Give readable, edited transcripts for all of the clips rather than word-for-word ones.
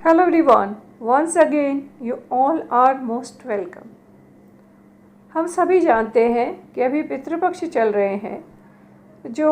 Hello everyone, once again you all are most welcome. हम सभी जानते हैं कि अभी पितृपक्ष चल रहे हैं जो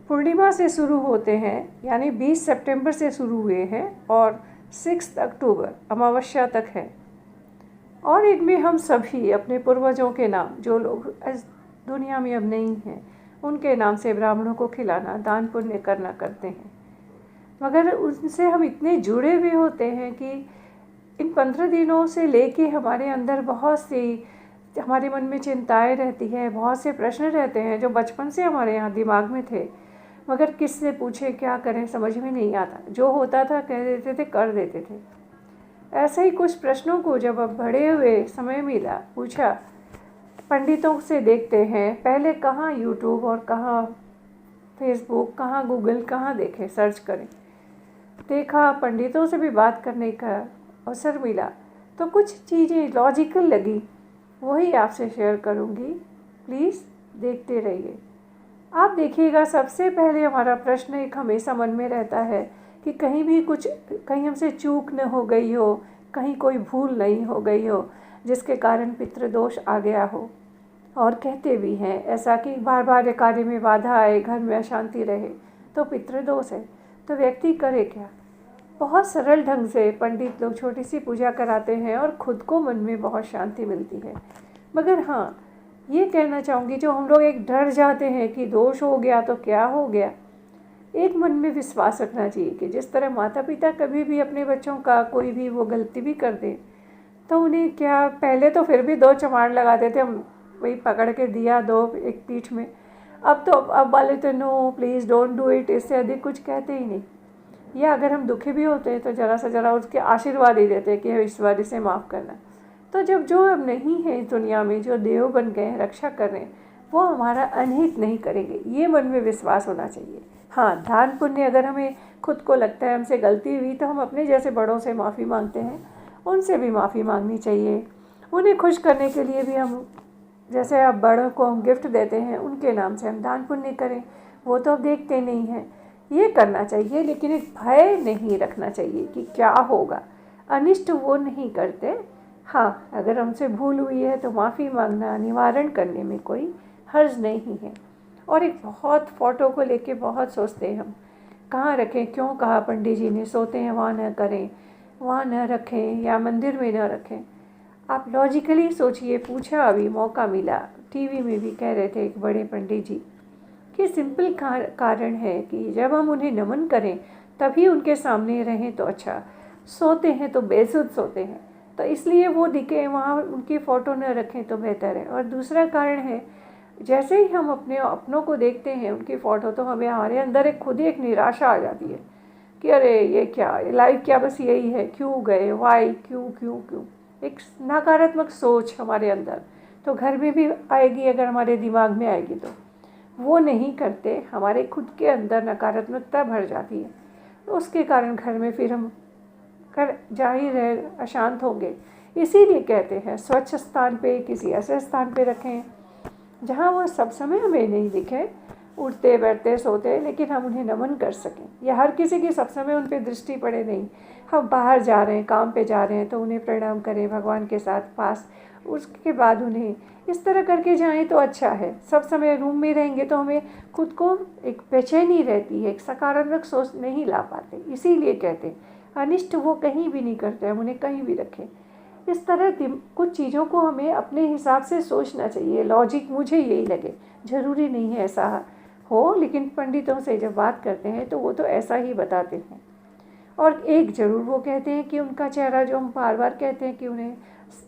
पूर्णिमा से शुरू होते हैं, यानी 20 सितंबर से शुरू हुए हैं और 6 अक्टूबर अमावस्या तक है। और इनमें हम सभी अपने पूर्वजों के नाम, जो लोग इस दुनिया में अब नहीं हैं, उनके नाम से ब्राह्मणों को खिलाना, दान पुण्य करना करते हैं। मगर उनसे हम इतने जुड़े हुए होते हैं कि इन 15 दिनों से लेके हमारे अंदर बहुत सी हमारे मन में चिंताएं रहती हैं, बहुत से प्रश्न रहते हैं जो बचपन से हमारे यहाँ दिमाग में थे, मगर किससे पूछे क्या करें समझ में नहीं आता। जो होता था कह देते थे, कर देते थे। ऐसे ही कुछ प्रश्नों को जब अब बड़े हुए समय मिला, पूछा, पंडितों से देखते हैं, पहले कहाँ यूट्यूब और कहाँ फेसबुक, कहाँ गूगल, कहाँ देखें, सर्च करें। देखा, पंडितों से भी बात करने का अवसर मिला तो कुछ चीज़ें लॉजिकल लगी, वही आपसे शेयर करूँगी। प्लीज़ देखते रहिए। आप देखिएगा, सबसे पहले हमारा प्रश्न एक हमेशा मन में रहता है कि कहीं भी कुछ, कहीं हमसे चूक न हो गई हो, कहीं कोई भूल नहीं हो गई हो जिसके कारण पितृदोष आ गया हो। और कहते भी हैं ऐसा कि बार बार कार्य में बाधा आए, घर में अशांति रहे तो पितृदोष है। तो व्यक्ति करे क्या? बहुत सरल ढंग से पंडित लोग छोटी सी पूजा कराते हैं और खुद को मन में बहुत शांति मिलती है। मगर हाँ, ये कहना चाहूँगी, जो हम लोग एक डर जाते हैं कि दोष हो गया तो क्या हो गया, एक मन में विश्वास रखना चाहिए कि जिस तरह माता पिता कभी भी अपने बच्चों का कोई भी वो गलती भी कर दे तो उन्हें क्या, पहले तो फिर भी 2 चमाड़ लगाते थे, हम वही पकड़ के दिया 2 एक पीठ में। अब तो अब वाले तो no please don't do it, इससे अधिक कुछ कहते ही नहीं। या अगर हम दुखी भी होते हैं तो ज़रा से ज़रा उसके आशीर्वाद ही देते हैं कि ईश्वर इसे माफ़ करना। तो जब जो अब नहीं है इस दुनिया में, जो देव बन गए हैं, रक्षा कर रहे हैं, वो हमारा अनहित नहीं करेंगे, ये मन में विश्वास होना चाहिए। हाँ, दान पुण्य अगर हमें खुद को लगता है हमसे गलती हुई तो हम अपने जैसे बड़ों से माफ़ी मांगते हैं, उनसे भी माफ़ी मांगनी चाहिए। उन्हें खुश करने के लिए भी हम, जैसे अब बड़ों को हम गिफ्ट देते हैं, उनके नाम से हम दान पुण्य करें। वो तो अब देखते नहीं हैं, ये करना चाहिए। लेकिन एक भय नहीं रखना चाहिए कि क्या होगा, अनिष्ट वो नहीं करते। हाँ, अगर हमसे भूल हुई है तो माफ़ी मांगना, निवारण करने में कोई हर्ज नहीं है। और एक बहुत फ़ोटो को लेके बहुत सोचते हैं हम, कहाँ रखें, क्यों कहा पंडित जी ने, सोते हैं वहाँ न करें, वहाँ न रखें या मंदिर में न रखें। आप लॉजिकली सोचिए। पूछा, अभी मौका मिला, टीवी में भी कह रहे थे एक बड़े पंडित जी कि सिंपल कारण है कि जब हम उन्हें नमन करें तभी उनके सामने रहें तो अच्छा, सोते हैं तो बेसुध सोते हैं, तो इसलिए वो दिखे वहाँ उनकी फ़ोटो न रखें तो बेहतर है। और दूसरा कारण है, जैसे ही हम अपनों को देखते हैं उनकी फ़ोटो, तो हमें हमारे अंदर खुद ही एक निराशा आ जाती है कि अरे ये क्या, लाइफ क्या बस यही है, क्यों गए, वाई, क्यों क्यों क्यों। एक नकारात्मक सोच हमारे अंदर तो घर में भी आएगी, अगर हमारे दिमाग में आएगी तो वो नहीं करते, हमारे खुद के अंदर नकारात्मकता भर जाती है। तो उसके कारण घर में फिर हम जाहिर है अशांत होंगे। इसीलिए कहते हैं स्वच्छ स्थान पे, किसी ऐसे स्थान पे रखें जहाँ वो सब समय हमें नहीं दिखे, उठते बैठते सोते, लेकिन हम उन्हें नमन कर सकें। या हर किसी की सब समय उन पर दृष्टि पड़े नहीं, हम बाहर जा रहे हैं, काम पे जा रहे हैं तो उन्हें प्रणाम करें भगवान के साथ पास, उसके बाद उन्हें इस तरह करके जाएं तो अच्छा है। सब समय रूम में रहेंगे तो हमें खुद को एक बेचैनी रहती है, एक सकारात्मक सोच नहीं ला पाते। इसीलिए कहते हैं अनिष्ट वो कहीं भी नहीं करते, हम उन्हें कहीं भी रखें। इस तरह कुछ चीज़ों को हमें अपने हिसाब से सोचना चाहिए। लॉजिक मुझे यही लगे, ज़रूरी नहीं है ऐसा हो, लेकिन पंडितों से जब बात करते हैं तो वो तो ऐसा ही बताते हैं। और एक ज़रूर वो कहते हैं कि उनका चेहरा, जो हम बार बार कहते हैं कि उन्हें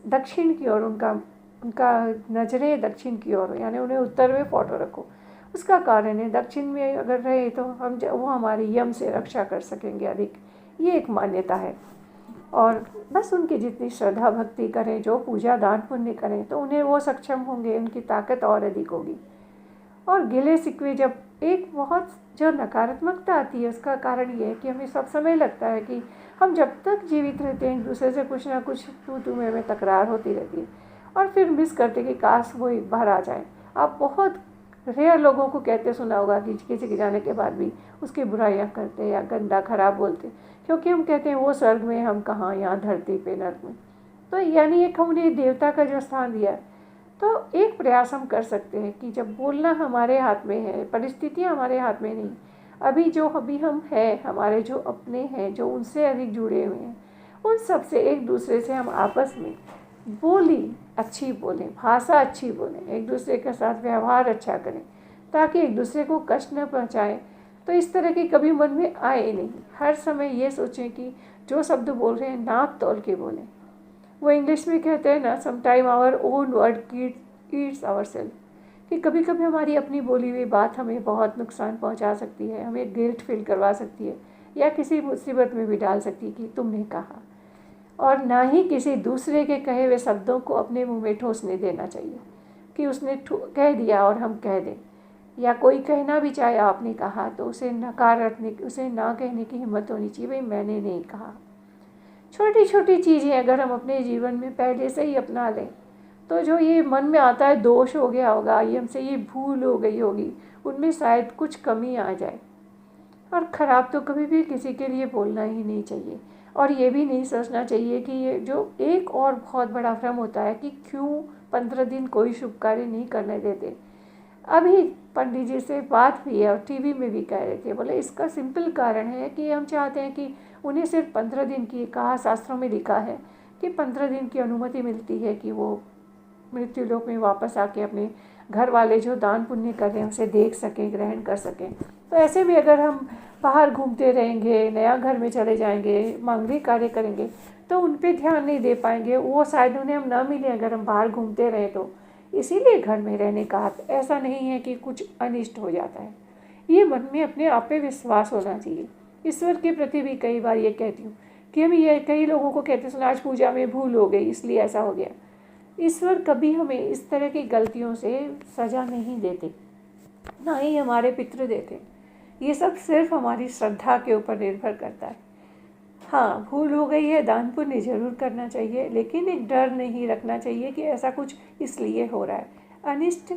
दक्षिण की ओर, उनका नज़रें दक्षिण की ओर, यानी उन्हें उत्तर में फ़ोटो रखो। उसका कारण है दक्षिण में अगर रहे तो वो हमारी यम से रक्षा कर सकेंगे अधिक, ये एक मान्यता है। और बस उनकी जितनी श्रद्धा भक्ति करें, जो पूजा दान पुण्य करें, तो उन्हें वो सक्षम होंगे, उनकी ताकत और अधिक होगी। और गिले शिकवे, जब एक बहुत जो नकारात्मकता आती है, उसका कारण ये है कि हमें सब समय लगता है कि हम जब तक जीवित रहते हैं एक दूसरे से कुछ ना कुछ तू में तकरार होती रहती है, और फिर मिस करते कि काश वो एक बार आ जाए। आप बहुत रेयर लोगों को कहते सुना होगा कि किसी के जाने के बाद भी उसकी बुराइयाँ करते या गंदा खराब बोलते, क्योंकि हम कहते हैं वो स्वर्ग में, हम कहाँ, यहाँ धरती पे नर्क में। तो यानी एक हमने देवता का जो स्थान दिया है, तो एक प्रयास हम कर सकते हैं कि जब बोलना हमारे हाथ में है, परिस्थितियाँ हमारे हाथ में नहीं, अभी हम हैं, हमारे जो अपने हैं, जो उनसे अधिक जुड़े हुए हैं, उन सब से एक दूसरे से हम आपस में बोली अच्छी बोलें, भाषा अच्छी बोलें, एक दूसरे के साथ व्यवहार अच्छा करें, ताकि एक दूसरे को कष्ट न पहुँचाएं। तो इस तरह की कभी मन में आए नहीं। हर समय ये सोचें कि जो शब्द बोल रहे हैं नाप तोल के बोलें। वो इंग्लिश में कहते हैं ना, sometime our own word eats our self, कि कभी कभी हमारी अपनी बोली हुई बात हमें बहुत नुकसान पहुंचा सकती है, हमें गिल्ट फील करवा सकती है, या किसी मुसीबत में भी डाल सकती है कि तुमने कहा। और ना ही किसी दूसरे के कहे हुए शब्दों को अपने मुंह में ठोसने देना चाहिए कि उसने कह दिया और हम कह दें, या कोई कहना भी चाहे आपने कहा तो उसे उसे ना कहने की हिम्मत होनी चाहिए, भाई मैंने नहीं कहा। छोटी छोटी चीज़ें अगर हम अपने जीवन में पहले से ही अपना लें, तो जो ये मन में आता है दोष हो गया होगा, ये हमसे ये भूल हो गई होगी, उनमें शायद कुछ कमी आ जाए। और ख़राब तो कभी भी किसी के लिए बोलना ही नहीं चाहिए। और ये भी नहीं सोचना चाहिए कि ये जो एक और बहुत बड़ा भ्रम होता है कि क्यों 15 दिन कोई शुभ कार्य नहीं करने देते। अभी पंडित जी से बात हुई है और टीवी में भी कह रहे थे, बोले इसका सिंपल कारण है कि हम चाहते हैं कि उन्हें सिर्फ 15 दिन की, कहा शास्त्रों में लिखा है कि 15 दिन की अनुमति मिलती है कि वो मृत्यु लोक में वापस आके अपने घर वाले जो दान पुण्य कर रहे हैं उसे देख सकें, ग्रहण कर सकें। तो ऐसे में अगर हम बाहर घूमते रहेंगे, नया घर में चले जाएंगे, मांगलिक कार्य करेंगे, तो उन पे ध्यान नहीं दे पाएंगे, वो शायद उन्हें हम ना मिले अगर हम बाहर घूमते रहें तो। इसीलिए घर में रहने का अर्थ ऐसा नहीं है कि कुछ अनिष्ट हो जाता है। ये मन में अपने आप पे विश्वास होना चाहिए। ईश्वर के प्रति भी कई बार ये कहती हूँ कि हम ये कई लोगों को कहते सुना आज पूजा में भूल हो गई इसलिए ऐसा हो गया। ईश्वर कभी हमें इस तरह की गलतियों से सज़ा नहीं देते, ना ही हमारे पितृ देते। ये सब सिर्फ हमारी श्रद्धा के ऊपर निर्भर करता है। हाँ, भूल हो गई है, दान पुण्य जरूर करना चाहिए, लेकिन एक डर नहीं रखना चाहिए कि ऐसा कुछ इसलिए हो रहा है। अनिष्ट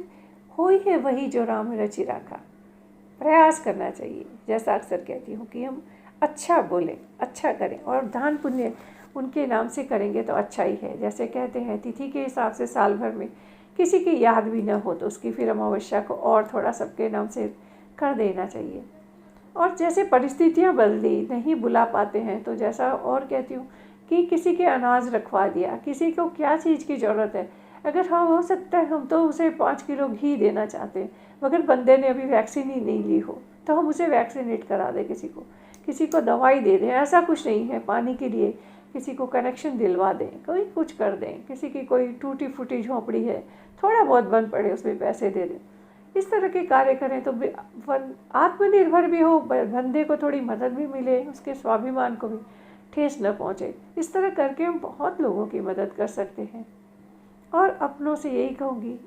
हो ही है वही जो राम रचि राखा। प्रयास करना चाहिए, जैसा अक्सर कहती हूँ कि हम अच्छा बोलें, अच्छा करें, और दान पुण्य उनके नाम से करेंगे तो अच्छा ही है। जैसे कहते हैं तिथि के हिसाब से साल भर में किसी की याद भी न हो तो उसकी फिर अमावस्या को और थोड़ा सबके नाम से कर देना चाहिए। और जैसे परिस्थितियाँ बदली, नहीं बुला पाते हैं, तो जैसा और कहती हूँ कि किसी के अनाज रखवा दिया, किसी को क्या चीज़ की ज़रूरत है, अगर हाँ हो सकता है हम तो उसे 5 किलो घी देना चाहते हैं, मगर बंदे ने अभी वैक्सीन ही नहीं ली हो तो हम उसे वैक्सीनेट करा दें, किसी को दवाई दे दें, ऐसा कुछ नहीं है। पानी के लिए किसी को कनेक्शन दिलवा दें, कोई कुछ कर दें, किसी की कोई टूटी फूटी झोंपड़ी है, थोड़ा बहुत बन पड़े उसमें पैसे दे दें। इस तरह के कार्य करें तो आत्मनिर्भर भी हो, बंदे को थोड़ी मदद भी मिले, उसके स्वाभिमान को भी ठेस न पहुँचे। इस तरह करके हम बहुत लोगों की मदद कर सकते हैं। और अपनों से यही कहूँगी,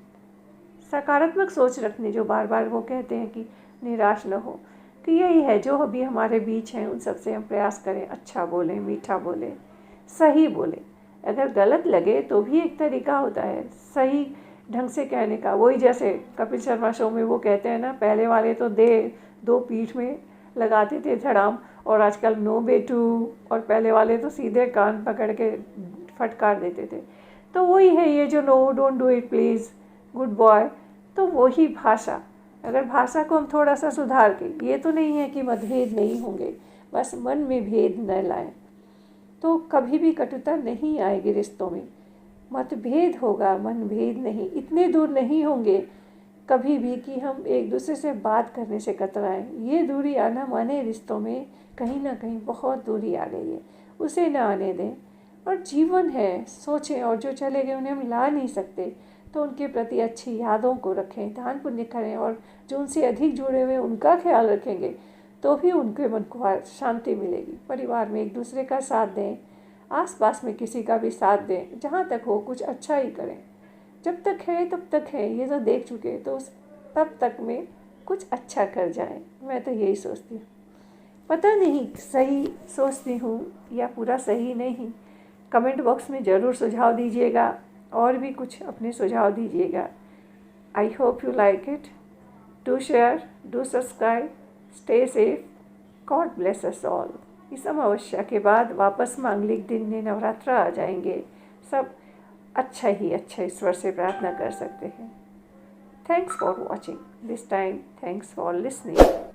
सकारात्मक सोच रखने, जो बार बार वो कहते हैं कि निराश न हो, कि यही है जो अभी हमारे बीच हैं, उन सबसे हम प्रयास करें, अच्छा बोलें, मीठा बोलें, सही बोलें। अगर गलत लगे तो भी एक तरीका होता है सही ढंग से कहने का। वही जैसे कपिल शर्मा शो में वो कहते हैं ना, पहले वाले तो दो पीठ में लगाते थे धड़ाम, और आजकल नो बेटू, और पहले वाले तो सीधे कान पकड़ के फटकार देते थे। तो वही है ये जो no, don't do it please, good boy. तो वही भाषा, अगर भाषा को हम थोड़ा सा सुधार के, ये तो नहीं है कि मतभेद नहीं होंगे, बस मन में भेद न लाएं, तो कभी भी कटुता नहीं आएगी रिश्तों में। मतभेद होगा, मनभेद नहीं। इतने दूर नहीं होंगे कभी भी कि हम एक दूसरे से बात करने से कतराएं। ये दूरी आना माने रिश्तों में कहीं ना कहीं बहुत दूरी आ गई है, उसे ना आने दें। और जीवन है, सोचें, और जो चले गए उन्हें हम ला नहीं सकते, तो उनके प्रति अच्छी यादों को रखें, दान पुण्य करें, और जो उनसे अधिक जुड़े हुए उनका ख्याल रखेंगे तो भी उनके मन को शांति मिलेगी। परिवार में एक दूसरे का साथ दें, आसपास में किसी का भी साथ दें, जहाँ तक हो कुछ अच्छा ही करें। जब तक है तब तक है, ये जो देख चुके तो तब तक में कुछ अच्छा कर जाएं। मैं तो यही सोचती हूँ। पता नहीं सही सोचती हूँ या पूरा सही नहीं, कमेंट बॉक्स में ज़रूर सुझाव दीजिएगा, और भी कुछ अपने सुझाव दीजिएगा। I hope you like it. Do share, do subscribe, stay safe. God bless us all. इस अमावस्या के बाद वापस मांगलिक दिन में नवरात्र आ जाएंगे। सब अच्छा ही अच्छा ईश्वर से प्रार्थना कर सकते हैं। Thanks for watching this time. Thanks for listening.